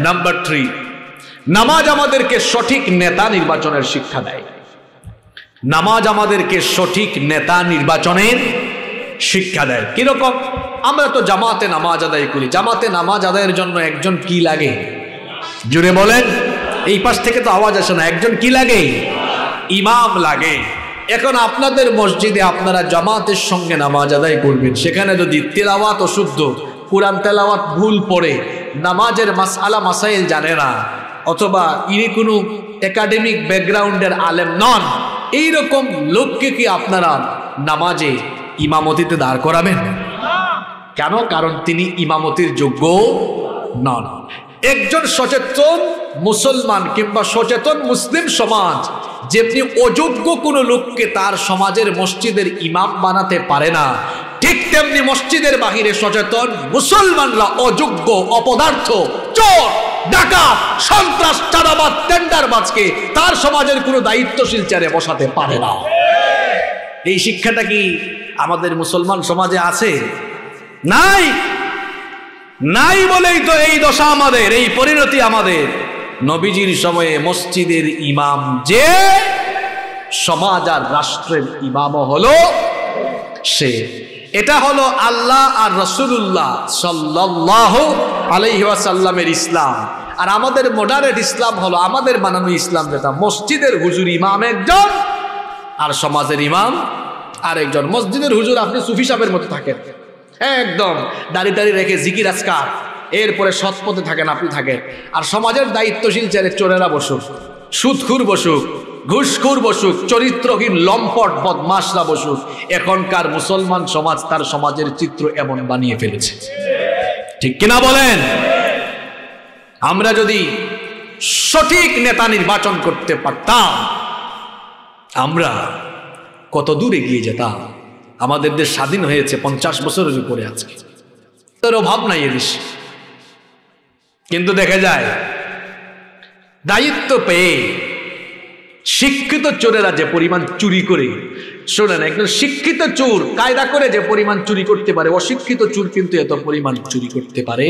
Number 3, নামাজ আমাদেরকে সঠিক নেতা নির্বাচনের শিক্ষা দেয়। নামাজ আমাদেরকে সঠিক নেতা নির্বাচনের শিক্ষা দেয়। কিরকম? আমরা তো জামাতে নামাজ আদায় করি, জামাতে নামাজ আদায়ের জন্য একজন কি লাগে? জুড়ে বলেন। এই পাশ থেকে তো আওয়াজ আসে না। একজন কি লাগে? ইমাম লাগে। এখন আপনাদের মসজিদে আপনারা জামাতের সঙ্গে নামাজ আদায় করবেন, সেখানে যদি তেলাওয়াত অশুদ্ধ, কুরআন তেলাওয়াত ভুল পড়ে, নামাজের মাসআলা মাসাইল জানে না, অথবা ইনি কোনো একাডেমিক ব্যাকগ্রাউন্ডের আলেম নন, এইরকম লোককে কি আপনারা নামাজে ইমামতিতে দাঁড় করাবেন? কেন? কারণ তিনি ইমামতির যোগ্য নন। একজন সচেতন মুসলমান কিংবা সচেতন মুসলিম সমাজ যেমনি অযোগ্য কোনো লোককে তার সমাজের মসজিদের ইমাম বানাতে পারে না, ঠিক তেমনি মসজিদের বাহিরে সচেতন মুসলমানরা অযোগ্য, অপদার্থ, চোর, ডাকাত, সন্ত্রাস, চাঁদাবাজ, টেন্ডারবাজকে তার সমাজের কোনো দায়িত্বশীল চেয়ারে বসাতে পারে না। এই শিক্ষাটা কি আমাদের মুসলমান সমাজে আছে? নাই। নাই বলেই তো এই দশা আমাদের, এই পরিণতি আমাদের। নবীজির সময়ে মসজিদের ইমাম যে, সমাজ আর রাষ্ট্রের ইমামও হলো সে। এটা হলো আল্লাহ আর রাসূলুল্লাহ সাল্লাল্লাহু আলাইহি ওয়াসাল্লামের ইসলাম। আর আমাদের মডারেট ইসলাম হলো আমাদের বানানো ইসলাম, যেটা মসজিদের হুজুর ইমাম একজন আর সমাজের ইমাম আরেকজন। মসজিদের হুজুর আপনি সুফি সাহেবের মতো থাকেন, একদম দাড়ি দাড়ি রেখে জিকির আজকার, এরপরে সৎ পথে থাকেন, আপনি থাকেন। আর সমাজের দায়িত্বশীল চেয়ারে চোরেরা বসুক, সুদখুর বসুক, ঘুষখুর বসুক, চরিত্রহীন লম্পট বদমাশরা বসুক। এখনকার মুসলমান সমাজ তার সমাজের চিত্র এমন বানিয়ে ফেলেছে, ঠিক কিনা বলেন? আমরা যদি সঠিক নেতা নির্বাচন করতে পারতাম, আমরা কত দূর এগিয়ে যেতাম। আমাদের দেশ স্বাধীন হয়েছে 50 বছরের উপরে, আজকে তার অভাব নাই এদেশে। কিন্তু দেখা যায় দায়িত্ব পেয়ে শিক্ষিত চোরেরা যে পরিমাণ চুরি করে, শোনেন, একজন শিক্ষিত চোর কায়দা করে যে পরিমাণ চুরি করতে পারে, অশিক্ষিত চোর কিন্তু এত পরিমাণ চুরি করতে পারে।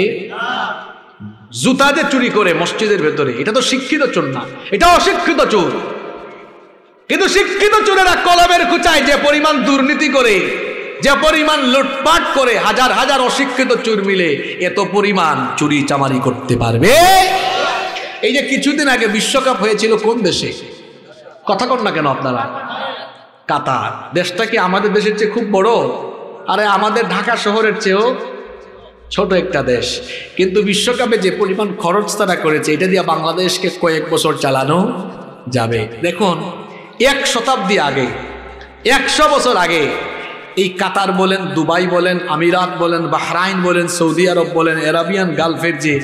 জুতা যে চুরি করে মসজিদের ভেতরে, এটা তো শিক্ষিত চোর না, এটা অশিক্ষিত চোর। কিন্তু শিক্ষিত চোরেরা কলমের খুঁচায় যে পরিমাণ দুর্নীতি করে, যে পরিমাণ লুটপাট করে, হাজার হাজার অশিক্ষিত চোর মিলে এত পরিমাণ চুরি চামারি করতে পারবে। এই যে কিছুদিন আগে বিশ্বকাপ হয়েছিল কোন দেশে? কথা কন না কেন আপনারা? কাতার। দেশটা কি আমাদের দেশের চেয়ে খুব বড়? আরে আমাদের ঢাকা শহরের চেয়েও ছোট একটা দেশ। কিন্তু বিশ্বকাপে যে পরিমাণ খরচ তারা করেছে, এটা দিয়ে বাংলাদেশকে কয়েক বছর চালানো যাবে। দেখুন, 1 শতাব্দী আগে, 100 বছর আগে এই কাতার বলেন, দুবাই বলেন, আমিরাত বলেন, বাহরাইন বলেন, সৌদি আরব বলেন, আরাবিয়ান গালফের যে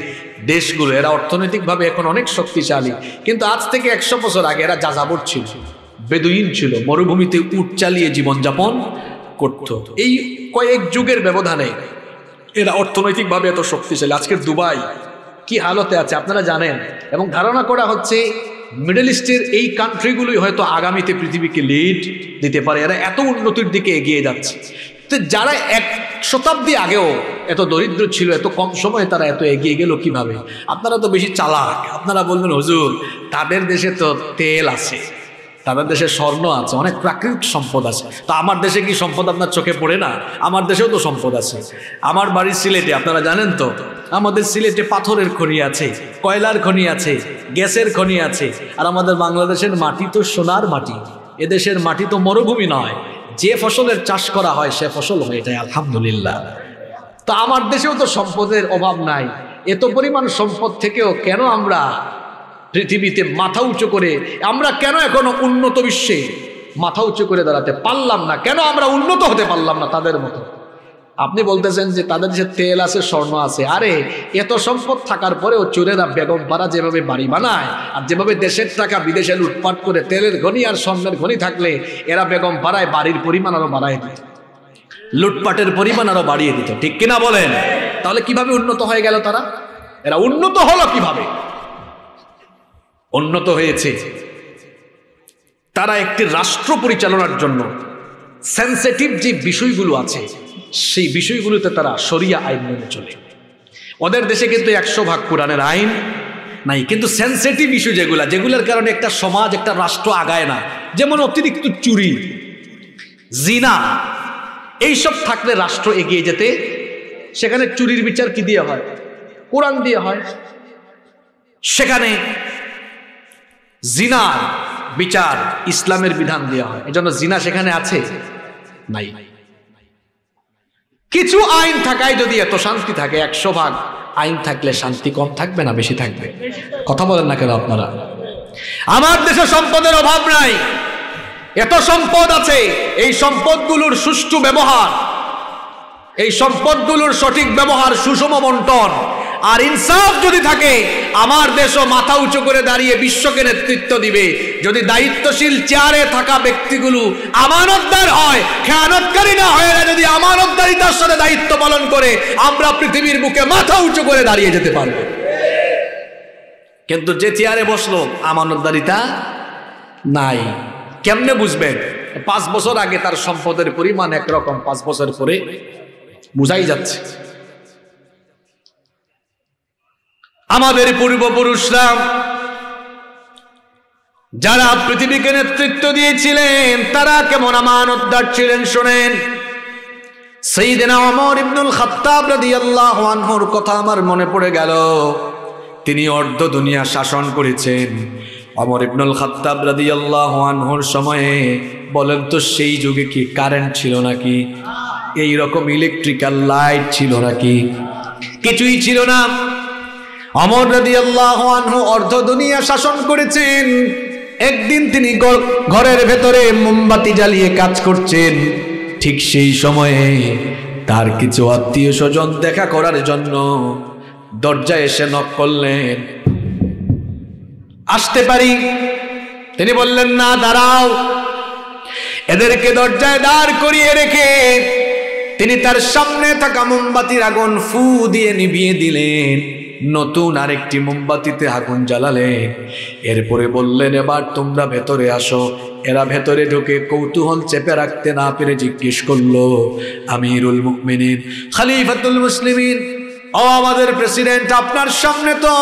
দেশগুলো, এরা অর্থনৈতিকভাবে এখন অনেক শক্তিশালী। কিন্তু আজ থেকে 100 বছর আগে এরা যাযাবর ছিল, বেদুইন ছিল, মরুভূমিতে উট চালিয়ে জীবনযাপন করত। এই কয়েক যুগের ব্যবধানে এরা অর্থনৈতিকভাবে এত শক্তিশালী। আজকের দুবাই কি হালতে আছে আপনারা জানেন। এবং ধারণা করা হচ্ছে মিডল ইস্টের এই কান্ট্রিগুলোই হয়তো আগামীতে পৃথিবীকে লিড দিতে পারে। এরা এত উন্নতির দিকে এগিয়ে যাচ্ছে। তো যারা 1 শতাব্দী আগেও এত দরিদ্র ছিল, এত কম সময়ে তারা এত এগিয়ে গেল কিভাবে? আপনারা তো বেশি চালাক। আপনারা বলবেন, হুজুর তাদের দেশে তো তেল আছে, তাদের দেশে স্বর্ণ আছে, অনেক প্রাকৃতিক সম্পদ আছে। তো আমার দেশে কি সম্পদ আপনার চোখে পড়ে না? আমার দেশেও তো সম্পদ আছে। আমার বাড়ি সিলেটে, আপনারা জানেন তো, আমাদের সিলেটে পাথরের খনি আছে, কয়লার খনি আছে, গ্যাসের খনি আছে। আর আমাদের বাংলাদেশের মাটি তো সোনার মাটি। এদেশের মাটি তো মরুভূমি নয়, যে ফসলের চাষ করা হয় সে ফসল হয়ে যায়, আলহামদুলিল্লাহ। তো আমার দেশেও তো সম্পদের অভাব নাই। এত পরিমাণ সম্পদ থেকেও কেন আমরা পৃথিবীতে মাথা উঁচু করে, আমরা কেন এখনো উন্নত বিশ্বে মাথা উঁচু করে দাঁড়াতে পারলাম না? কেন আমরা উন্নত হতে পারলাম না তাদের মতো? আপনি বলতেছেন যে তাদের যে তেল আছে, স্বর্ণ আছে। আরে এত সম্পদ থাকার পরেও চোরেরা বেগম পাড়া যেভাবে বাড়ি বানায়, আর যেভাবে দেশের টাকা বিদেশে লুটপাট করে তেলের খনি আর স্বর্ণের খনি থাকলে এরা বেগম পাড়ায় বাড়ির পরিমাণ আরো বাড়ায় দিত, লুটপাটের পরিমাণ আরো বাড়িয়ে দিত, ঠিক কিনা বলেন? তাহলে কিভাবে উন্নত হয়ে গেল তারা? এরা উন্নত হলো কিভাবে? উন্নত হয়েছে তারা একটি রাষ্ট্র পরিচালনার জন্য সেন্সিটিভ যে বিষয়গুলো আছে সেই বিষয়গুলোতে তারা শরিয়া আইন মেনে চলে। ওদের দেশে কিন্তু 100 ভাগ কোরআনের আইন, নাই। কিন্তু সেনসিটিভ ইস্যু যেগুলোর কারণে একটা সমাজ একটা রাষ্ট্র আগায় না, যেমন অতিরিক্ত চুরি, জিনা, এইসব থাকলে রাষ্ট্র এগিয়ে যেতে, সেখানে চুরির বিচার কি দিয়ে হয়? কোরআন দিয়ে হয়। সেখানে জিনার বিচার ইসলামের বিধান দেওয়া হয়। এজন্য জিনা সেখানে আছে নাই। কিছু আইন থাকায় যদি এত শান্তি থাকে, 100 ভাগ আইন থাকলে শান্তি কম থাকবে না বেশি থাকবে? কথা বলেন না কেন আপনারা? আমার দেশে সম্পদের অভাব নাই, এত সম্পদ আছে। এই সম্পদগুলোর সুষ্ঠু ব্যবহার, এই সম্পদগুলোর সঠিক ব্যবহার, সুষম বন্টন আর ইনসাফ যদি থাকে, আমার দেশও মাথা উঁচু করে দাঁড়িয়ে বিশ্বকে নেতৃত্ব দিবে। যদি দায়িত্বশীল চেয়ারে থাকা ব্যক্তিগুলো আমানতদার হয়, খেয়ানতকারী না হয়, যদি আমানতদারিতার সাথে দায়িত্ব পালন করে, আমরা পৃথিবীর বুকে মাথা উঁচু করে দাঁড়িয়ে যেতে পারবো। কিন্তু যে চেয়ারে বসলো আমানতদারিতা নাই, কেমনে বুঝবেন? 5 বছর আগে তার সম্পদের পরিমাণ একরকম, 5 বছর পরে বুঝাই যাচ্ছে। আমাদের পূর্বপুরুষরা যারা পৃথিবীকে নেতৃত্ব দিয়েছিলেন, তারা কেমন আমানতদার ছিলেন শোনেন। সাইয়েদনা ওমর ইবনুল খাত্তাব রাদিয়াল্লাহু আনহুর কথা আমার মনে পড়ে গেল। তিনি অর্ধ দুনিয়া শাসন করেছেন। ওমর ইবনুল খাত্তাব রাদিয়াল্লাহু আনহুর সময়ে বলেন তো, সেই যুগে কি কারেন্ট ছিল নাকি? এই রকম ইলেকট্রিক্যাল লাইট ছিল নাকি? কিছুই ছিল না। ওমর রাদিয়াল্লাহু আনহু অর্ধ দুনিয়া শাসন করেছেন। একদিন তিনি ঘরের ভেতরে মোমবাতি জ্বালিয়ে কাজ করছেন। ঠিক সেই সময়ে তার কিছু আত্মীয় স্বজন দেখা করার জন্য দরজায় এসে নক করলেন। আসতে পারি? তিনি বললেন না, দাঁড়াও। এদেরকে দরজায় দাঁড় করিয়ে রেখে তিনি তার সামনে থাকা মোমবাতির আগুন ফু দিয়ে নিভিয়ে দিলেন। নতুন আরেকটি মোমবাতিতে আগুন জ্বালালেন। এরপরে বললেন, এবার তোমরা ভেতরে আসো। এরা ভেতরে ঢুকে কৌতূহল চেপে রাখতে না পেরে জিজ্ঞেস করলো, আমিরুল মুমিনিন, খলিফাতুল মুসলিমিন, ও আমাদের প্রেসিডেন্ট, আপনার সামনে তো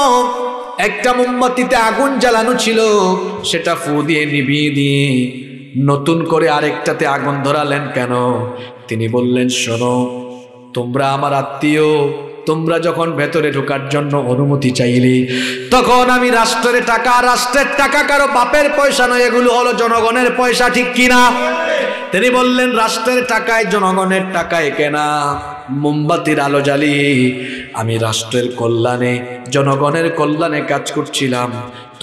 একটা মোমবাতিতে আগুন জ্বালানো ছিল, সেটা ফু দিয়ে নিভিয়ে দিয়ে নতুন করে আরেকটাতে আগুন ধরালেন কেন? তিনি বললেন, শোনো, তোমরা আমার আত্মীয়, তোমরা যখন ভেতরে ঢোকার জন্য অনুমতি চাইলে, তখন আমি রাষ্ট্রের টাকা কারো বাপের পয়সা নয়, এগুলো হলো জনগণের পয়সা, ঠিক কিনা? তিনি বললেন, রাষ্ট্রের টাকায়, জনগণের টাকায় কেনা মোমবাতির আলো জ্বালিয়ে আমি রাষ্ট্রের কল্যাণে, জনগণের কল্যাণে কাজ করছিলাম।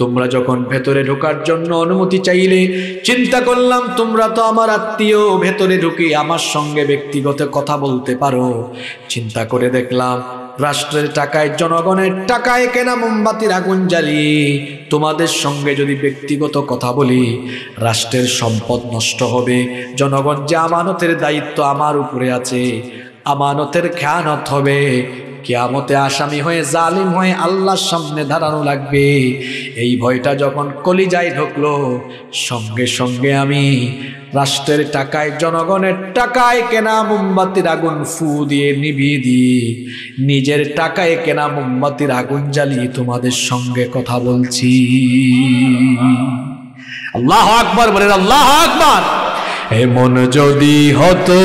তোমরা যখন ভেতরে ঢোকার জন্য অনুমতি চাইলে, চিন্তা করলাম তোমরা তো আমার আত্মীয়, ভেতরে ঢুকে আমার সঙ্গে ব্যক্তিগত কথা বলতে পারো। চিন্তা করে দেখলাম রাষ্ট্রের টাকায়, জনগণের টাকায় কেনা মোমবাতির আগুন জ্বালিয়ে তোমাদের সঙ্গে যদি ব্যক্তিগত কথা বলি, রাষ্ট্রের সম্পদ নষ্ট হবে। জনগণ যে আমানতের দায়িত্ব আমার উপরে আছে, আমানতের খেয়ানত হবে, কিয়ামতে আসামি হয়ে, জালিম হয়ে আল্লাহর সামনে দাঁড়ানো লাগবে। এই ভয়টা যখন কলিজায় ঢুকলো, সঙ্গে সঙ্গে আমি রাষ্ট্রের টাকায়, জনগণের টাকায় কেনা মোমবাতির আগুন ফু দিয়ে নিভিয়ে দিয়ে নিজের টাকায় কেনা মোমবাতির আগুন জ্বালিয়ে তোমাদের সঙ্গে কথা বলছি। আল্লাহু আকবার বলেন, আল্লাহু আকবার। এমন যদি হতো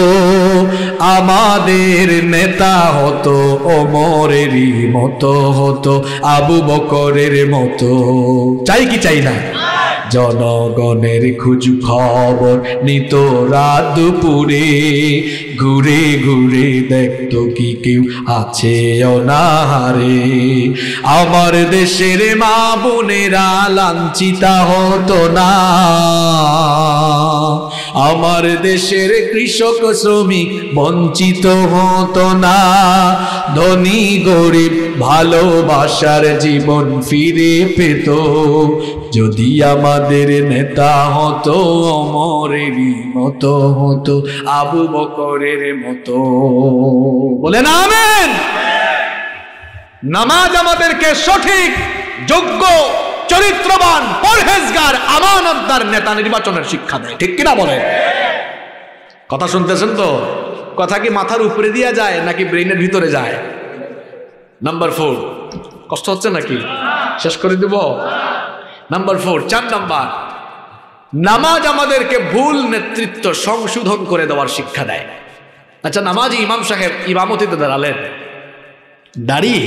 আমাদের নেতা হতো, ওমরেরই মতো হতো, আবু বকরের মতো। চাই কি চাই না? জনগণের খোঁজ খবর নিত রাত দুপুরে, ঘুরে ঘুরে দেখতো কি কেউ আছে অনাহারে। আমার দেশের মা বোনেরা লাঞ্ছিতা হতো না, আমার দেশের কৃষক শ্রমিক বঞ্চিত হতো না। ধনী গরিব ভালোবাসার জীবন ফিরে পেত, যদি আমাদের নেতা হতো ওমরেরই মতো হতো, আবু বকরের মতো। বলেন আমিন। নামাজ আমাদেরকে সঠিক, যোগ্য, চরিত্রবান, পরহেজগার, আমানতদার নেতা নির্বাচনের শিক্ষা দেয়, ঠিক কিনা বলেন? কথা শুনতেছেন তো? কথা কি মাথার উপরে দিয়া যায় নাকি ব্রেইনের ভিতরে যায়? নাম্বার 4, কষ্ট হচ্ছে নাকি? শেষ করে দিব। নাম্বার 4, 4 নাম্বার, নামাজ আমাদেরকে ভুল নেতৃত্ব সংশোধন করে দেওয়ার শিক্ষা দেয়। আচ্ছা, নামাজি ইমাম সাহেব ইমামতিতে দাঁড়ালেন, দাঁড়িয়ে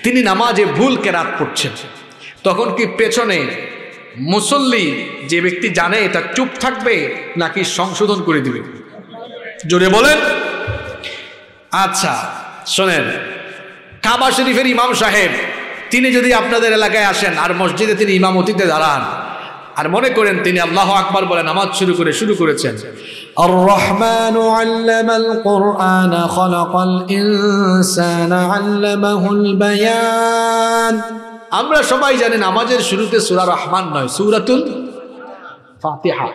তিনি নামাজে ভুল কেরাত পড়ছেন, তখন কি পেছনে মুসল্লি যে ব্যক্তি জানে এটা চুপ থাকবে নাকি সংশোধন করে দিবে? জোরে বলেন। আচ্ছা শোনেন, কাবা শরীফের ইমাম সাহেব তিনি যদি আপনাদের এলাকায় আসেন আর মসজিদে তিনি ইমামতিতে দাঁড়ান আর মনে করেন তিনি আল্লাহু আকবার বলে নামাজ শুরু করেছেন, আর রহমানু আল্লামাল কুরআন খালাকাল ইনসানা আল্লামাহুল বায়ান। আমরা সবাই জানি নামাজের শুরুতে সূরা রহমান নয়, সূরাতুল ফাতিহা।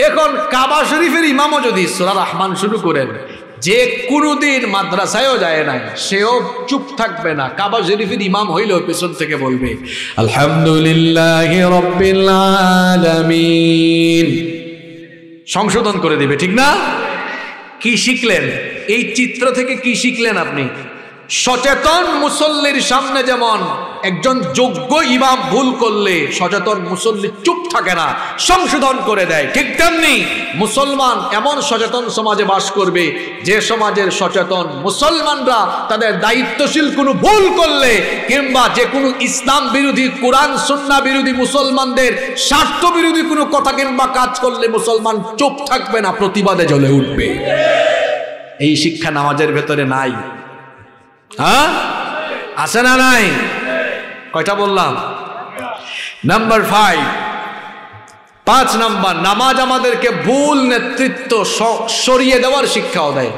এখন কাবা শরীফের ইমামও যদি সূরা রহমান শুরু করেন, যে কোনোদিন মাদ্রাসায়ও যায় নাই সেও চুপ থাকবে না, কাবা শরীফের ইমাম হইলেও পেছন থেকে বলবে আলহামদুলিল্লাহি রাব্বিল আলামিন, সংশোধন করে দিবে, ঠিক না? কি শিখলেন এই চিত্র থেকে? কি শিখলেন আপনি? সচেতন মুসল্লির সামনে যেমন একজন যোগ্য ইমাম ভুল করলে সচেতন মুসল্লি চুপ থাকে না, সংশোধন করে দেয়, ঠিক তেমনি মুসলমান এমন সচেতন সমাজে বাস করবে যে সমাজের সচেতন মুসলমানরা তাদের দায়িত্বশীল কোনো ভুল করলে কিংবা যে কোনো ইসলাম বিরোধী, কোরআন সুন্নাহ বিরোধী, মুসলমানদের স্বার্থ বিরোধী কোনো কথা কিংবা কাজ করলে মুসলমান চুপ থাকবে না, প্রতিবাদে জ্বলে উঠবে। এই শিক্ষা নামাজের ভেতরে নাই। হ্যাঁ, আছে না নাই? কয়টা বললাম? নাম্বার 5 নাম্বার, নামাজ আমাদেরকে ভুল নেতৃত্ব সরিয়ে দেওয়ার শিক্ষাও দেয়।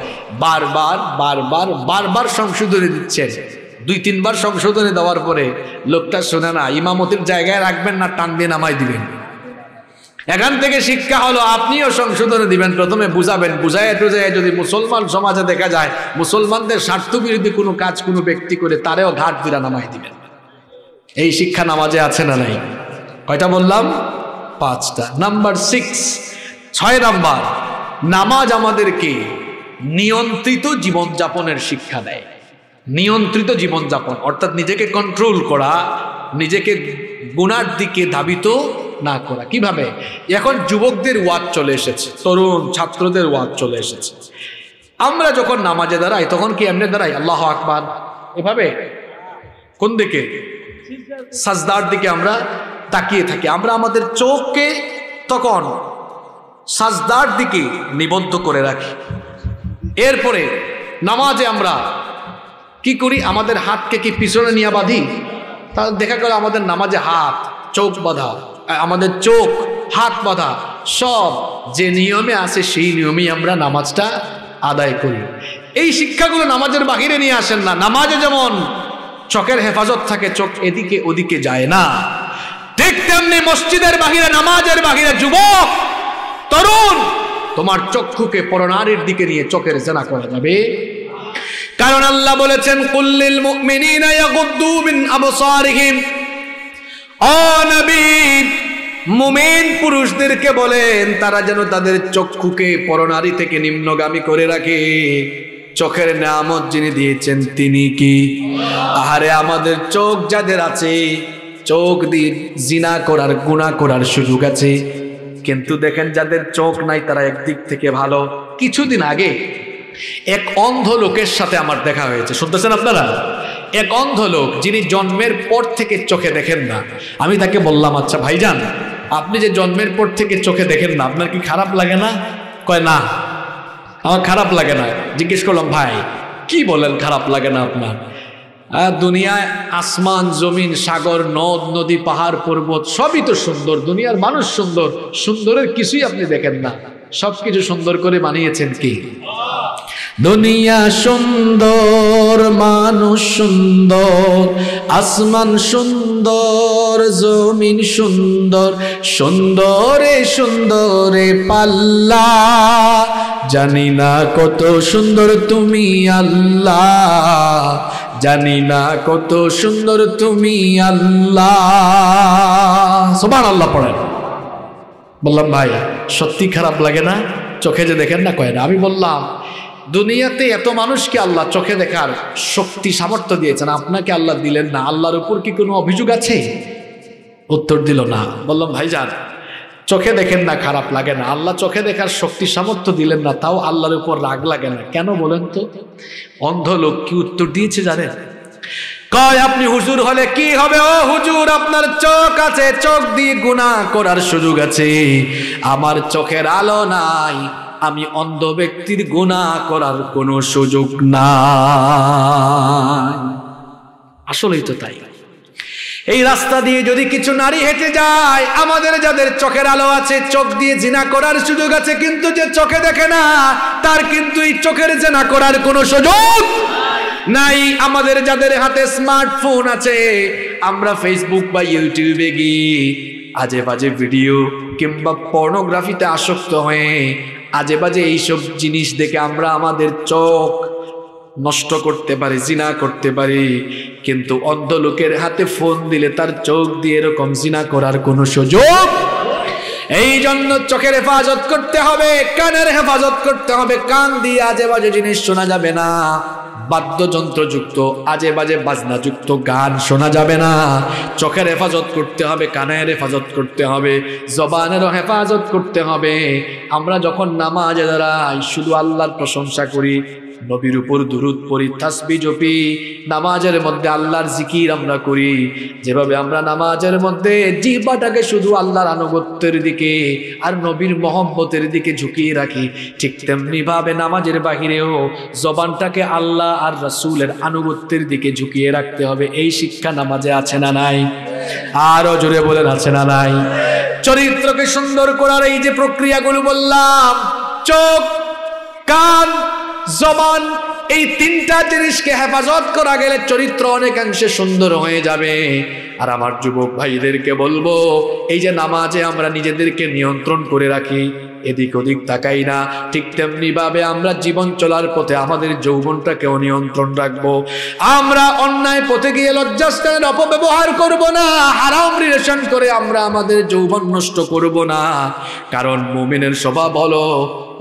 বারবার সংশোধনী দিচ্ছেন, 2-3 বার সংশোধনী দেওয়ার পরে লোকটা শোনে না, ইমামতির জায়গায় রাখবেন না, টান দিয়ে নামাই দিবেন। এখান থেকে শিক্ষা হলো আপনিও সংশোধনে দিবেন, প্রথমে বুঝাবেন, বুঝাইয়া যদি মুসলমান সমাজে দেখা যায় মুসলমানদের স্বার্থ বিরোধী কোনো কাজ কোনো ব্যক্তি করে, তারেও ঘাট দিরা নামাই দিবেন। এই শিক্ষা নামাজে আছে না নাই? কয়টা বললাম? 5টা। নাম্বার 6 নাম্বার, নামাজ আমাদেরকে নিয়ন্ত্রিত জীবনযাপনের শিক্ষা দেয়। নিয়ন্ত্রিত জীবনযাপন অর্থাৎ নিজেকে কন্ট্রোল করা, নিজেকে গুনার দিকে ধাবিত না করা। কিভাবে? এখন যুবকদের ওয়াজ চলে এসেছে, তরুণ ছাত্রদের ওয়াজ চলে এসেছে। আমরা যখন নামাজে দাঁড়াই তখন কি এমনি দাঁড়াই আল্লাহু আকবার এভাবে? কোন দিকে? সাজদার দিকে আমরা তাকিয়ে থাকি। আমরা আমাদের চোখকে তখন সাজদার দিকে নিবদ্ধ করে রাখি। এরপরে নামাজে আমরা কি করি? আমাদের হাতকে কি পিছনে নিয়ে বাঁধি? তাহলে দেখা গেল আমাদের নামাজে হাত, চোখ বাঁধা, আমাদের চোখ, হাত বাঁধা, সব যে নিয়মে আছে সেই নিয়মেই আমরা নামাজটা আদায় করি। এই শিক্ষাগুলো নামাজের বাহিরে নিয়ে আসেন না। নামাজে যেমন চোখের হেফাজত থাকে, চোখ এদিকে ওদিকে যায় না, ঠিক তেমনি মসজিদের বাহিরে, নামাজের বাহিরে যুবক, তরুণ, তোমার চক্ষুকে পরনারীর দিকে নিয়ে চোখের জেনা করা যাবে। কারণ আল্লাহ বলেছেন কুল্লিল মুমিনিনা ইয়াগুদ্দু মিন আবসারিহিম, ও নবী মুমিন পুরুষদেরকে বলেন তারা যেন তাদের চক্ষুকে পরনারী থেকে নিম্নগামী করে রাখে। চোখের নিয়ামত যিনি দিয়েছেন তিনি কি? আহারে আমাদের চোখ যাদের আছে, চোখ দিয়ে জিনা করার, গুনাহ করার সুযোগ আছে। কিন্তু দেখেন যাদের চোখ নাই তারা একদিক থেকে ভালো। কিছুদিন আগে এক অন্ধ লোকের সাথে আমার দেখা হয়েছে, শুনতেছেন আপনারা? এক অন্ধ লোক যিনি জন্মের পর থেকে চোখে দেখেন না। আমি তাকে বললাম, আচ্ছা ভাইজান, আপনি যে জন্মের পর থেকে চোখে দেখেন না, আপনার কি খারাপ লাগে না? কয় না, আমার খারাপ লাগে না। জিজ্ঞেস করলাম, ভাই কি বলেন খারাপ লাগে না আপনার? দুনিয়ায় আসমান জমিন সাগর নদ নদী পাহাড় পর্বত সবই তো সুন্দর, দুনিয়ার মানুষ সুন্দর, সুন্দরের কিছুই আপনি দেখেন না, সবকিছু সুন্দর করে বানিয়েছেন কি? দুনিয়া সুন্দর, মানুষ সুন্দর, আসমান সুন্দর, জমিন সুন্দর, সুন্দরে সুন্দরে পাল্লা, জানি না কত সুন্দর তুমি আল্লাহ, জানি না কত সুন্দর তুমি আল্লাহ। সুবহানাল্লাহ পড়েন। বললাম, ভাই সত্যি খারাপ লাগে না? চোখে যে দেখেন না? কয় না। আমি বললাম, দুনিয়াতে এত মানুষকে আল্লাহ চোখে দেখার শক্তি সামর্থ্য দিয়েছেন, আপনাকে আল্লাহ দিলেন না, আল্লাহর উপর কি কোনো অভিযোগ আছে? উত্তর দিল না। বললাম ভাইজান চোখে দেখেন না খারাপ লাগে না, আল্লাহ চোখে দেখার শক্তি সামর্থ্য দিলেন না, তাও আল্লাহর উপর রাগ লাগে না কেন বলেন তো? অন্ধ লোক কি উত্তর দিয়েছে জানেন? কয় আপনি হুজুর হলে কি হবে? ও হুজুর আপনার চোখ আছে, চোখ দিয়ে গুনাহ করার সুযোগ আছে, আমার চোখের আলো নাই, আমি অন্ধ ব্যক্তির গুনাহ করার কোনো সুযোগ নাই। আসলেই তো তাই। এই রাস্তা দিয়ে যদি কিছু নারী হেঁটে যায়, আমাদের যাদের চোখের আলো আছে, চোখ দিয়ে জিনা করার সুযোগ আছে, কিন্তু যে চোখে দেখে না তার কিন্তু এই চোখের জিনা করার কোনো সুযোগ নাই। আমাদের যাদের হাতে স্মার্টফোন আছে, আমরা ফেসবুক বা ইউটিউবে গিয়ে আজে বাজে ভিডিও কিংবা পর্নোগ্রাফিতে আসক্ত হয়ে আজে বাজে এইসব জিনিস দেখে আমরা আমাদের চোখ নষ্ট করতে পারি, জিনা করতে পারি, কিন্তু অন্ধ লোকের হাতে ফোন দিলে তার চোখ দিয়ে এরকম জিনা করার কোনো সুযোগ। এই জন্য চোখের হেফাজত করতে হবে, কানের হেফাজত করতে হবে, কান দিয়ে আজে বাজে জিনিস শোনা যাবে না, বাদ্যযন্ত্রযুক্ত আজে বাজে বাজনাযুক্ত গান শোনা যাবে না। চোখের হেফাজত করতে হবে, কানের হেফাজত করতে হবে, জবানেরও হেফাজত করতে হবে। আমরা যখন নামাজে দাঁড়াই শুধু আল্লাহর প্রশংসা করি, নবীর উপর দুরূদ পড়ি, তাসবিহ জপি, নামাজের মধ্যে আল্লাহর জিকির আমরা করি। যেভাবে আমরা নামাজের মধ্যে জিহ্বাটাকে শুধু আল্লাহর আনুগত্যের দিকে আর নবীর মহব্বতের দিকে ঝুঁকিয়ে রাখি, ঠিক তেমনি ভাবে নামাজের বাহিরেও জবানটাকে আল্লাহ আর রাসূলের আনুগত্যের দিকে ঝুঁকিয়ে রাখতে হবে। এই শিক্ষা নামাজে আছে না নাই? আরো জোরে বলেন আছে না নাই? চরিত্রকে সুন্দর করার এই যে প্রক্রিয়াগুলো বললাম, চোখ, কান, জবান, এই তিনটা জিনিসকে হেফাজত করা গেলে চরিত্র অনেকাংশে সুন্দর হয়ে যাবে। আর আমার যুবক ভাইদেরকে বলবো, এই যে নামাজে আমরা নিজেদেরকে নিয়ন্ত্রণ করে রাখি, এদিক ওদিক তাকাই না, ঠিক তেমনি ভাবে আমরা জীবন চলার পথে আমাদের যৌবনটাকেও নিয়ন্ত্রণ রাখবো। আমরা অন্যায় পথে গিয়ে লজ্জাস্থানের অপব্যবহার করব না, হারাম রিলেশন করে আমরা আমাদের যৌবন নষ্ট করব না। কারণ মুমিনের স্বভাব হলো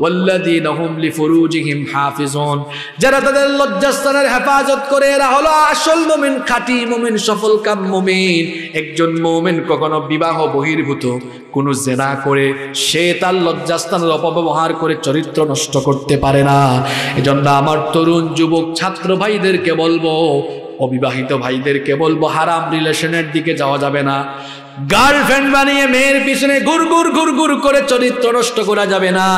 ওয়াল্লাযীনা হুম লিফুরুজিহিম হাফিজুন, যারা তাদের লজ্জাস্থানের হেফাজত করে এরা হলো আসল মুমিন, খাঁটি মুমিন, সফলকাম মুমিন। একজন মুমিন কখনো বিবাহ বহির্ভূত কোনো জেনা করে সে তার লজ্জাস্থানের অপব্যবহার করে চরিত্র নষ্ট করতে পারে না। এজন্য আমার তরুণ যুবক ছাত্র ভাইদেরকে বলবো, অবিবাহিত ভাইদেরকে বলবো, হারাম রিলেশনের দিকে যাওয়া যাবে না। গার্লফ্রেন্ড বানিয়ে মেয়ের পিছনে ঘুরঘুর করে চরিত্র নষ্ট করা যাবে না।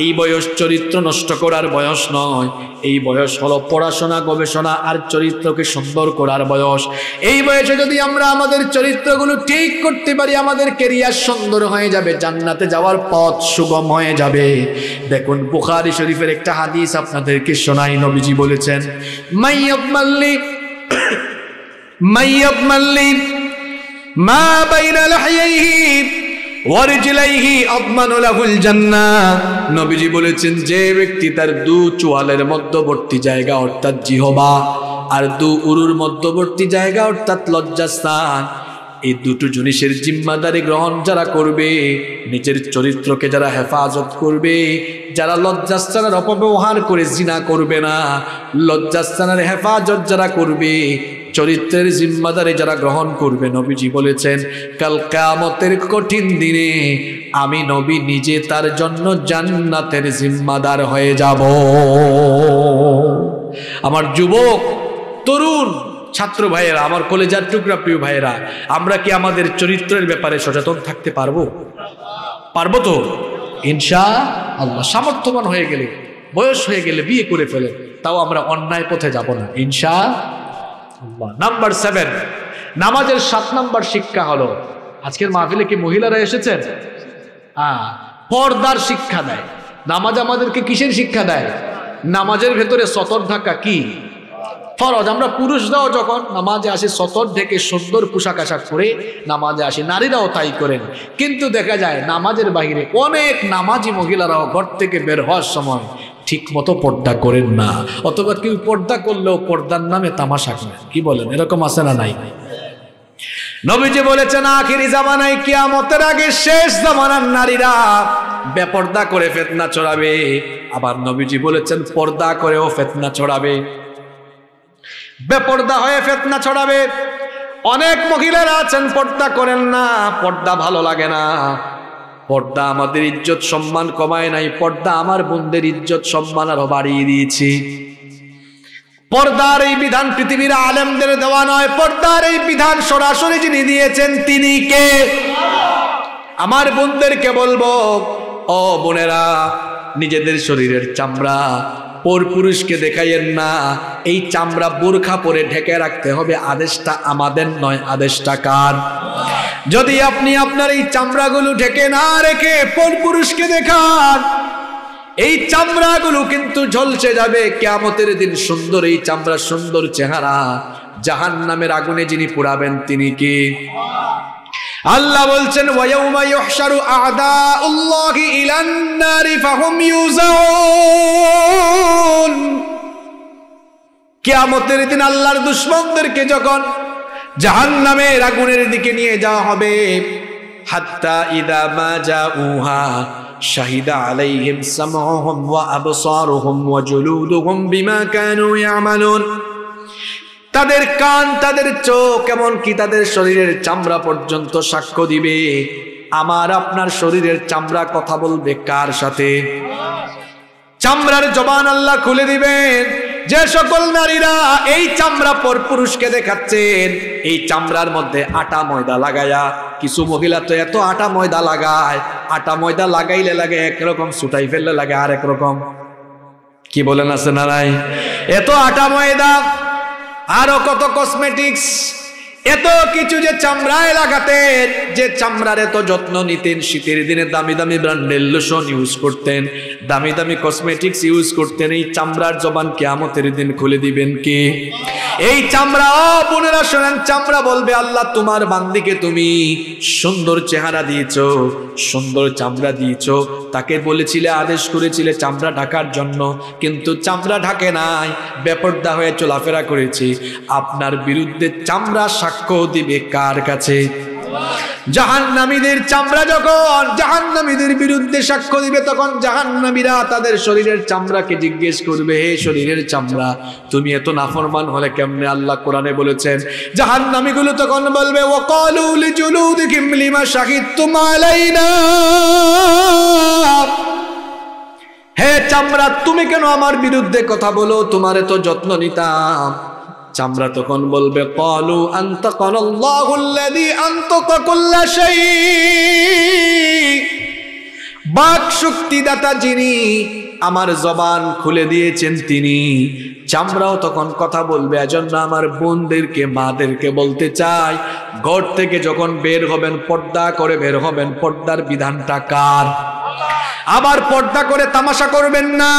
এই বয়স চরিত্র নষ্ট করার বয়স নয়, এই বয়স হলো পড়াশোনা, গবেষণা আর চরিত্রকে সুন্দর করার বয়স। এই বয়সে যদি আমরা আমাদের চরিত্রগুলো ঠিক করতে পারি, আমাদের ক্যারিয়ার সুন্দর হয়ে যাবে, জান্নাতে যাওয়ার পথ সুগম হয়ে যাবে। দেখুন বুখারী শরীফের একটা হাদিস আপনাদেরকে শোনাই। নবীজি বলেছেন, মাইয়াবমাল্লি মা বাইনা লাহইহি ওয়া রিজলাইহি আদমানু লাহুল জান্নাহ। নবীজি বলেছেন, যে ব্যক্তি তার দু চোয়ালের মধ্যবর্তী জায়গা অর্থাৎ জিহবা আর দু উরুর মধ্যবর্তী জায়গা অর্থাৎ লজ্জাস্থান, এই দুটো জিনিসের জিম্মাদারি গ্রহণ যারা করবে, নিজের চরিত্রকে যারা হেফাজত করবে, যারা লজ্জাস্থানের অপব্যবহার করে জিনা করবে না, লজ্জাস্থানের হেফাজত যারা করবে, চরিত্রের জিম্মাদারি যারা গ্রহণ করবে, নবীজি বলেছেন কাল কিয়ামতের কঠিন দিনে আমি নবী নিজে তার জন্য জান্নাতের জিম্মাদার হয়ে যাব। আমার যুবক তরুণ ছাত্র ভাইয়েরা, আমার কলেজার টুকরা প্রিয় ভাইয়েরা, আমরা কি আমাদের চরিত্রের ব্যাপারে সচেতন থাকতে পারবো? পারবো তো ইনশাআল্লাহ। সামর্থ্যবান হয়ে গেলে, বয়স হয়ে গেলে বিয়ে করে ফেলে, তাও আমরা অন্যায় পথে যাব না ইনশাআল্লাহ। নাম্বার 7, নামাজের 7 নাম্বার শিক্ষা হলো, আজকের মাহফিলে কি মহিলারা এসেছেন? পর্দার শিক্ষা দেয়। নামাজ আমাদেরকে কিসের শিক্ষা দেয়? নামাজের ভেতরে সতর ঢাকা কি ফরজ। আমরা পুরুষরাও যখন নামাজে আসি সতর ঢেকে সুন্দর পোশাক আশাক পরে নামাজে আসি, নারীরাও তাই করেন। কিন্তু দেখা যায় নামাজের বাহিরে অনেক নামাজি মহিলারাও ঘর থেকে বের হওয়ার সময় ঠিক মতো পর্দা করেন না, অথবা কেউ পর্দা করলেও পর্দার নামে তামাশা করেন। কি বলেন, এরকম আছে না নাই? নবীজি বলেছেন আখিরি জামানায় কিয়ামতের আগে শেষ জামানার নারীরা বেপর্দা করে ফিতনা ছড়াবে, আবার নবীজি বলেছেন পর্দা করেও ফিতনা ছড়াবে, বেপর্দা হয়ে ফিতনা ছড়াবে। অনেক মহিলারা আছেন পর্দা করেন না, পর্দা ভালো লাগে না, পর্দা আমাদের ইজ্জত সম্মান কমায় নাই, পর্দা আমার বোনদের ইজ্জত সম্মান আরো বাড়িয়ে দিয়েছি। পর্দার এই বিধান পৃথিবীর আলেমদের দেওয়া নয়, পর্দার এই বিধান সরাসরি যিনি দিয়েছেন তিনি কে? আমার বোনদেরকে বলবো, ও বোনেরা, নিজেদের শরীরের চামড়া পরপুরুষকে দেখাইয়েন না। এই চামড়া বোরখা পরে ঢেকে রাখতে হবে, আদেশটা আমাদের নয়, আদেশটা কার? যদি আপনি আপনার এই চামড়াগুলো ঢেকে না রেখে পরপুরুষকে দেখান, এই চামড়াগুলো কিন্তু ঝলসে যাবে কিয়ামতের দিন। সুন্দর এই চামড়া, সুন্দর চেহারা, জাহান্নামের আগুনে যিনি পোড়াবেন তিনি কি? আল্লাহ বলছেন ওয়ায়াউমা ইউহশারু আ'দাউল্লাহি ইলান নারি ফাহুম ইউযাউন। কিয়ামতের দিন আল্লাহর দুশমনদেরকে যখন জাহান্নামের আগুনের দিকে নিয়ে যাওয়া হবে, হাত্তা ইদা মা জাউহা শাহিদা আলাইহিম সামউহুম ওয়া আবসারুহুম ওয়া জুলুদুহুম বিমা কানু ইয়ামালুন। তাদের কান, তাদের চোখ, এমনকি তাদের শরীরের চামড়া পর্যন্ত সাক্ষ্য দিবে। আমার আপনার শরীরের চামড়া কথা বলবে কার সাথে? চামড়ার জবান আল্লাহ খুলে দিবেন। যে সকল নারীরা এই চামড়া পরপুরুষকে দেখাচ্ছেন, এই চামড়ার মধ্যে আটা ময়দা লাগায়া, কিছু মহিলা তো এত আটা ময়দা লাগায়, আটা ময়দা লাগাইলে লাগে একরকম, ছুটাই ফেললে লাগে আরেক রকম। কি বলেন আছে না নাই? এত আটা ময়দা, আরো কত কসমেটিক্স, এত কিছু যে চামড়ায় লাগাতেন, যে চামড়ার এত যত্ন নিতেন। শীতের দিনে দামি দামি ব্র্যান্ডের লোশন ইউজ করতেন, দামি দামি কসমেটিক্স ইউজ করতেন। এই চামড়ার জবান কিয়ামতের দিন খুলে দিবেন কি? এই চামড়া, ও বোনেরা শোনেন, চামড়া বলবে আল্লাহ তোমার বান্দিকে তুমি সুন্দর চেহারা দিয়েছো, সুন্দর চামড়া দিয়েছো, তাকে বলেছিলে, আদেশ করেছিলে চামড়া ঢাকার জন্য, কিন্তু চামড়া ঢাকে নাই, বেপর্দা হয়ে চলাফেরা করেছি। আপনার বিরুদ্ধে চামড়া সাক্ষ্য দিবে কার কাছে? জাহান্নামীদের চামড়া যখন জাহান্নামীদের বিরুদ্ধে সাক্ষ্য দিবে, তখন জাহান্নামীরা তাদের শরীরের চামড়াকে জিজ্ঞেস করবে, হে শরীরের চামড়া, তুমি এত নাফরমান হলে কেমনে? আল্লাহ কোরআনে বলেছেন, জাহান্নামীগুলো তখন বলবে, ওয়াকালু লিজুলুদিহিম লিমা শাহিদতুম আলাইনা। হে চামড়া, তুমি কেন আমার বিরুদ্ধে কথা বলো? তোমার এত যত্ন নিতাম। চামড়া তখন বলবে, ক্বালু আনতাকানাল্লাহুল্লাযী আনতাকা কুল্লা শাই। বাক শক্তিদাতা যিনি আমার জবান খুলে দিয়েছেন তিনি। চামড়াও তখন কথা বলবে। এজন্য আমার বোনদেরকে, মাদেরকে বলতে চাই, ঘর থেকে যখন বের হবেন পর্দা করে বের হবেন। পর্দার বিধানটা কার? আবার পর্দা করে তামাশা করবেন না,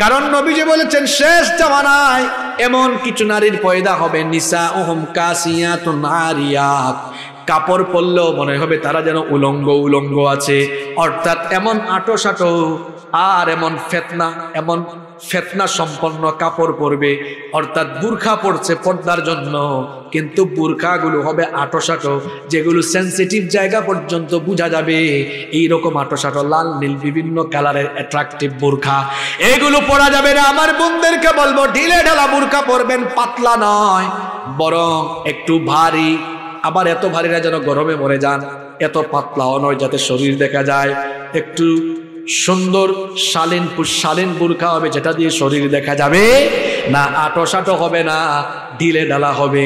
কারণ নবীজি বলেছেন শেষ জামানায় এমন কিছু নারীর পয়দা হবে, নিসাউহুম কাসিয়াতুন আরিয়াত, কাপড় পরলেও মনে হবে তারা যেন উলঙ্গ উলঙ্গ আছে, অর্থাৎ এমন আটোসাটো আর এমন ফেতনা সম্পন্ন কাপড় পরবে, অর্থাৎ বুরখা পরছে পর্দার জন্য, কিন্তু বুরখাগুলো হবে আটোসাটো, যেগুলো সেন্সিটিভ জায়গা পর্যন্ত বোঝা যাবে। এইরকম আটোসাটো লাল নীল বিভিন্ন কালারের অ্যাট্রাকটিভ বুরখা, এগুলো পরা যাবে না। আমার বোনদেরকে বলবো, ঢিলে ঢালা বুরখা পরবেন, পাতলা নয়, বরং একটু ভারী। আবার এত ভারী না যেন গরমে মরে যান, এত পাতলাও নয় যাতে শরীর দেখা যায়। একটু সুন্দর শালীন বুরখা হবে, যেটা দিয়ে শরীর দেখা যাবে না, আটোসাটো হবে না, ঢিলে ঢালা হবে।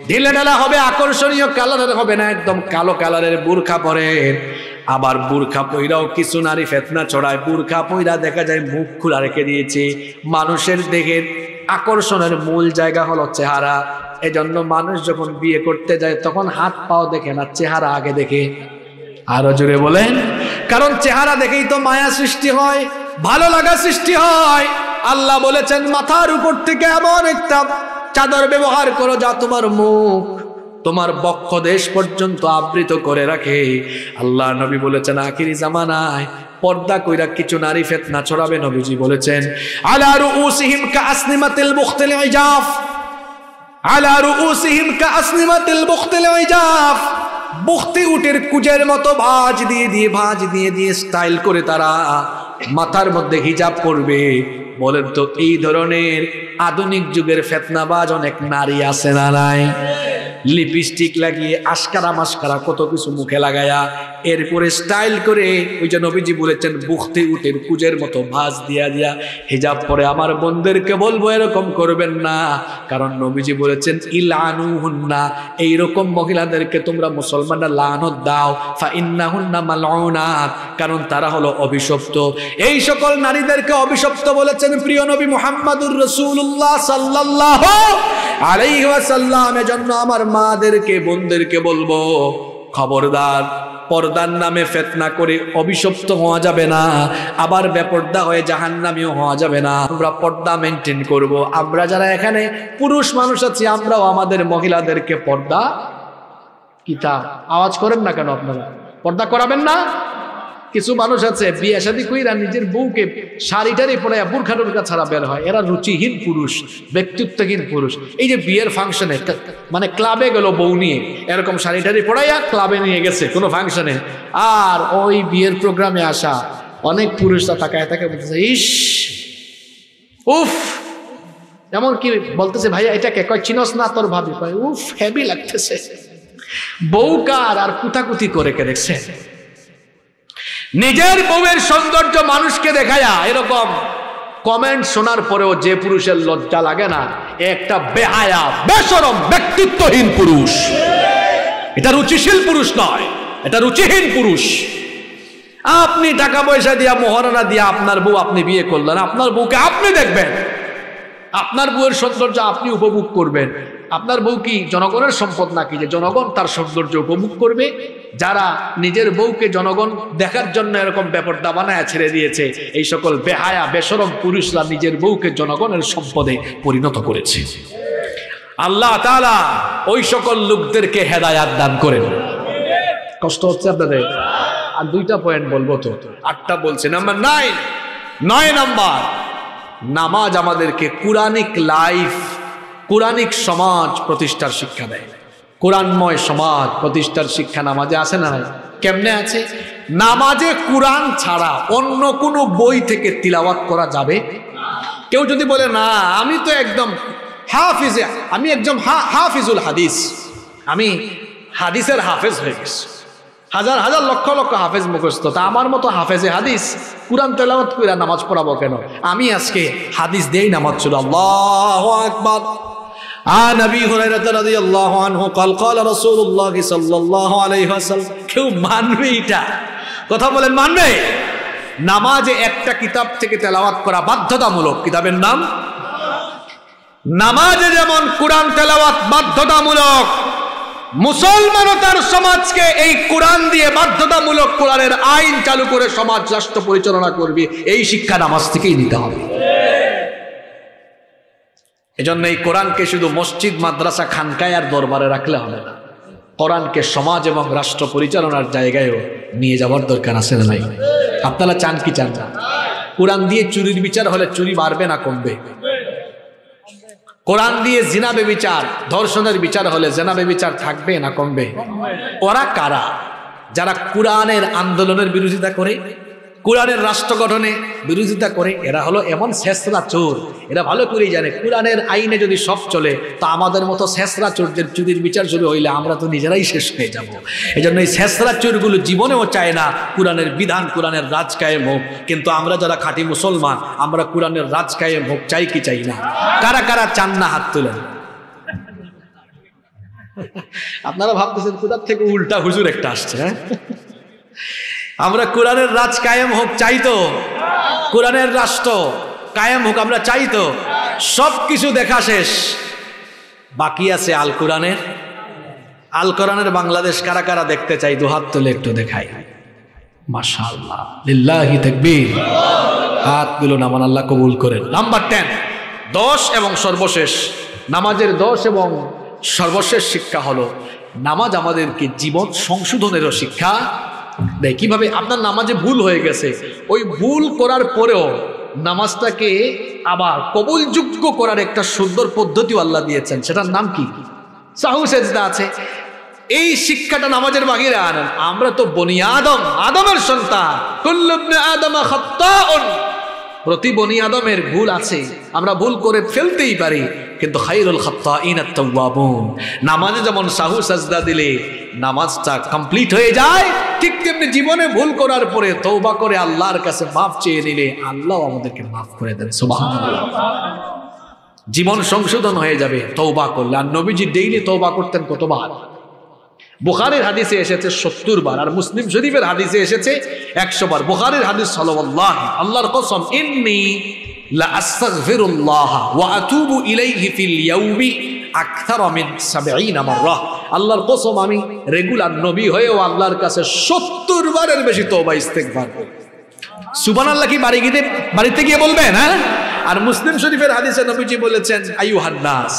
ঢিলে ঢালা হবে, আকর্ষণীয় কালারের হবে না, একদম কালো কালারের বুরখা পরে। আবার বুরখা পইরাও কিছু নারী ফেতনা ছড়ায়। বুরখা পইরা দেখা যায় মুখ খোলা রেখে দিয়েছে। মানুষের দেহের আকর্ষণের মূল জায়গা হলো চেহারা। এজন্য মানুষ যখন বিয়ে করতে যায় তখন হাত পাও দেখে না, চেহারা আগে দেখে। আরো জোরে বলেন, কারণ চেহারা দেখেই তো মায়া সৃষ্টি হয়, ভালো লাগা সৃষ্টি হয়। আল্লাহ বলেছেন মাথার উপর থেকে এমন একটা চাদর ব্যবহার করো যা তোমার মুখ, তোমার বক্ষ দেশ পর্যন্ত আবৃত করে রাখে। আল্লাহ নবী বলেছেন আখিরি জামানায় পর্দা কইরা কিছু নারী ফিতনা ছড়াবে। নবীজি বলেছেন আলা রুউসিহিম কাআসনিমাতিল বুখতিল ইজাফ, আলা রুউসিহিম কাআসনিমাতিল বুখতিল ইজাফ। বখতি উটের কুজের মতো ভাঁজ দিয়ে দিয়ে স্টাইল করে তারা মাথার মধ্যে হিজাব করবে। বলেন তো এই ধরনের আধুনিক যুগের ফেতনাবাজ অনেক নারী আছে না নাই? লিপস্টিক লাগিয়ে আশকারা মাস্কারা কত কিছু মুখে লাগায়া এরপরে স্টাইল করে ওই যে নবীজি বলেছেন বখতি উটের কুজের মতো ভাঁজ দিয়া হিজাব পরে। আমার বোনদেরকে বলবো এরকম করবেন না, কারণ নবীজি বলেছেন ইলানুহুন্না, এইরকম মহিলাদেরকে তোমরা মুসলমানরা লানত দাও, ফা ইন্নাহুন্না মালউনাত, কারণ তারা হলো অভিশপ্ত। এই সকল নারীদেরকে অভিশপ্ত বলেছেন প্রিয় নবী মুহাম্মদুর রাসূলুল্লাহ সাল্লাল্লাহু আলাইহি ওয়াসাল্লাম। এজন্য আমার মাদেরকে বোনদেরকে বলবো খবরদার, পর্দার নামে ফিতনা করে অভিশপ্ত হওয়া যাবে না, আবার বেপর্দা হয়ে জাহান্নামীও হওয়া যাবে না। আমরা পর্দা মেনটেন করব। আমরা যারা এখানে পুরুষ মানুষ আছি আমরাও আমাদের মহিলাদেরকে পর্দা কিতা আওয়াজ করেন না কেন? আপনারা পর্দা করাবেন না? কিছু মানুষ আছে বিয়ে শাদী কইরা নিজের বউকে শাড়িটারি পরাইয়া বুরখা টুরখা ছাড়া বের হয়, এরা রুচিহীন পুরুষ, ব্যক্তিত্বহীন পুরুষ। এই যে বিয়ের ফাংশনে মানে ক্লাবে গেল বউ নিয়ে, এরকম শাড়িটারি পরাইয়া ক্লাবে নিয়ে গেছে কোনো ফাংশনে, আর ওই বিয়ের প্রোগ্রামে আসা অনেক পুরুষরা তাকায় বলতেছে ইস উফ, এমনকি বলতেছে ভাইয়া এটাকে কয় চিনস না তোর ভাবি, কয় উফ হেভি লাগতেছে। বউ কার আর কুতাকুতি করে কে দেখছে? নিজের বউয়ের সৌন্দর্য মানুষকে দেখায়া এরকম কমেন্ট শোনার পরেও যে পুরুষের লজ্জা লাগে না, একটা বেহায়া বেশরম ব্যক্তিত্বহীন পুরুষ। এটা রুচিশীল পুরুষ নয়, এটা রুচিহীন পুরুষ। আপনি টাকা পয়সা দিয়া মোহরানা দিয়া আপনার বউ আপনি বিয়ে করলেন, আপনার বউকে আপনি দেখবেন, আপনার বউয়ের সৌন্দর্য আপনি উপভোগ করবেন। আপনার বউ কি জনগণের সম্পদ নাকি যে জনগণ তার সৌন্দর্য উপভোগ করবে? যারা নিজের বউকে জনগণ দেখার জন্য এরকম বেপরদা বানায় ছেড়ে দিয়েছে, এই সকল বেহায়া বেশরম পুরুষরা নিজের বউকে জনগণের সম্পদে পরিণত করেছে। আল্লাহ তাআলা ওই সকল লোকদেরকে হেদায়াত দান করেন। কষ্ট হচ্ছে আপনাদের? আর দুইটা পয়েন্ট বলবো, তো 8টা বলছে। নাম্বার 9 নাম্বার, নামাজ আমাদেরকে কুরআনিক লাইফ, কুরআনিক সমাজ প্রতিষ্ঠার শিক্ষা দেয়। কোরআনময় সমাজ প্রতিষ্ঠার শিক্ষা নামাজে আছে না নাই? কেমনে আছে? নামাজে কোরআন ছাড়া অন্য কোনো বই থেকে তিলাওয়াত করা যাবে? কেউ যদি বলে না আমি তো একদম হাফিজে, আমি একদম হাফিজুল হাদিস, আমি হাদিসের হাফেজ হয়ে গেছি, হাজার হাজার লক্ষ লক্ষ হাফেজ মুখস্থ, তা আমার মতো হাফেজে হাদিস কুরআন তেলাওয়াত কইরা নামাজ পড়াবো কেন? আমি আজকে হাদিস দিয়েই নামাজ ছিল। আল্লাহু আকবার। عن ابي هريره رضي الله عنه قال قال رسول الله صلى الله عليه وسلم। কেউ মানবে এটা? কথা বলেন মানবে? নামাজে একটা কিতাব থেকে তেলাওয়াত করা বাধ্যতামূলক। কিতাবের নাম নামাজে যেমন কোরআন তেলাওয়াত বাধ্যতামূলক, মুসলমানতার সমাজকে এই কোরআন দিয়ে বাধ্যতামূলক কোরআনের আইন চালু করে সমাজ রাষ্ট্র পরিচালনা করবে, এই শিক্ষা নামাজ থেকেই নিতে হবে। এজন্য এই কোরআনকে শুধু মসজিদ মাদ্রাসা খানকায় আর দরবারে রাখলে হবে না, কোরআনকে সমাজ এবং রাষ্ট্র পরিচালনার জায়গায়ও নিয়ে যাওয়ার দরকার আছে না নাই? আপনারা চান কি চান না? কোরআন দিয়ে চুরির বিচার হলে চুরি বাড়বে না কমবে? কোরআন দিয়ে জিনা বেবিচার ধর্ষণের বিচার হলে জিনা বেবিচার থাকবে না কমবে? ওরা কারা? যারা কোরআনের আন্দোলনের বিরোধিতা করে, কোরআনের রাষ্ট্র গঠনে বিরোধিতা করে, এরা হলো এমন শেষরা চোর। এরা ভালো করেই জানে কোরআনের আইনে যদি সব চলে তা আমাদের মতো শেষরা চোরদের চুরির বিচার শুরু হইলে আমরা তো নিজেরাই শেষ হয়ে যাব। এই জন্য এই শেষরা চোরগুলো জীবনেও চায় না কোরআনের বিধান, কোরআনের রাজ কায়েম হোক। কিন্তু আমরা যারা খাঁটি মুসলমান, আমরা কোরআনের রাজ কায়েম হোক চাই কি চাই না? কারা কারা চান না হাত তুলেন। আপনারা ভাবতেছেন কোথার থেকে উল্টা হুজুর একটা আসছে। হ্যাঁ, আমরা কোরআনের রাজ কায়েম হোক চাই তো, কোরআনের রাষ্ট্র কায়েম হোক আমরা চাই তো। সব কিছু দেখা শেষ, বাকি আছে আল কোরআনের। আল কোরআনের বাংলাদেশ কারা কারা দেখতে চাই? দুহাত তুলে একটু দেখাই। মাশাআল্লাহ, লিল্লাহি তাকবীর। হাতগুলো নামান, আল্লাহ কবুল করেন। নাম্বার 10, 10 এবং সর্বশেষ, নামাজের 10 এবং সর্বশেষ শিক্ষা হলো নামাজ আমাদেরকে জীবন সংশোধনেরও শিক্ষা দেয়। কিভাবে? আপনার নামাজে ভুল হয়ে গেছে, ওই ভুল করার পরেও নামাজটাকে আবার কবুলযোগ্য করার একটা সুন্দর পদ্ধতিও আল্লাহ দিয়েছেন। সেটার নাম কি? সাহু সেজদা আছে। এই শিক্ষাটা নামাজের বাহিরে আনেন। আমরা তো বনি আদম, আদমের সন্তান, কুল্লু ইবনে আদম খাত্তাউন, প্রতি বনি আদমের ভুল আছে, আমরা ভুল করে ফেলতেই পারি, কিন্তু খায়রুল খাত্তাইন আত-তাওয়াবুন। নামাজে যেমন সাহু সাজদা দিলে নামাজটা কমপ্লিট হয়ে যায়, ঠিক তেমনি জীবনে ভুল করার পরে তওবা করে আল্লাহর কাছে মাফ চেয়ে নিলে আল্লাহ আমাদেরকে মাফ করে দেন। সুবহানাল্লাহ। জীবন সংশোধন হয়ে যাবে তওবা করলে। আর নবীজি ডেইলি তওবা করতেন কতবার? বুখারীর হাদিসে এসেছে 70 বার, আর মুসলিম শরীফের হাদিসে এসেছে 100 বার। বুখারীর হাদিস সাল্লাল্লাহু আল্লাহর কসম, ইন্নী লা আস্তাগফিরুল্লাহ ওয়া আতুবু ইলাইহি ফিল ইয়াউমি আকথারা মিন 70 মাররা। আল্লাহর কসম, আমি রেগুলার নবী হয়েও আল্লাহর কাছে 70 বারের বেশি তওবা ইস্তেগফার করি। সুবহানাল্লাহ কি বাড়িতে গিয়ে বলবেন? হ্যাঁ। আর মুসলিম শরীফের হাদিসে নবীজি বলেছেন, আইয়ুহান নাস,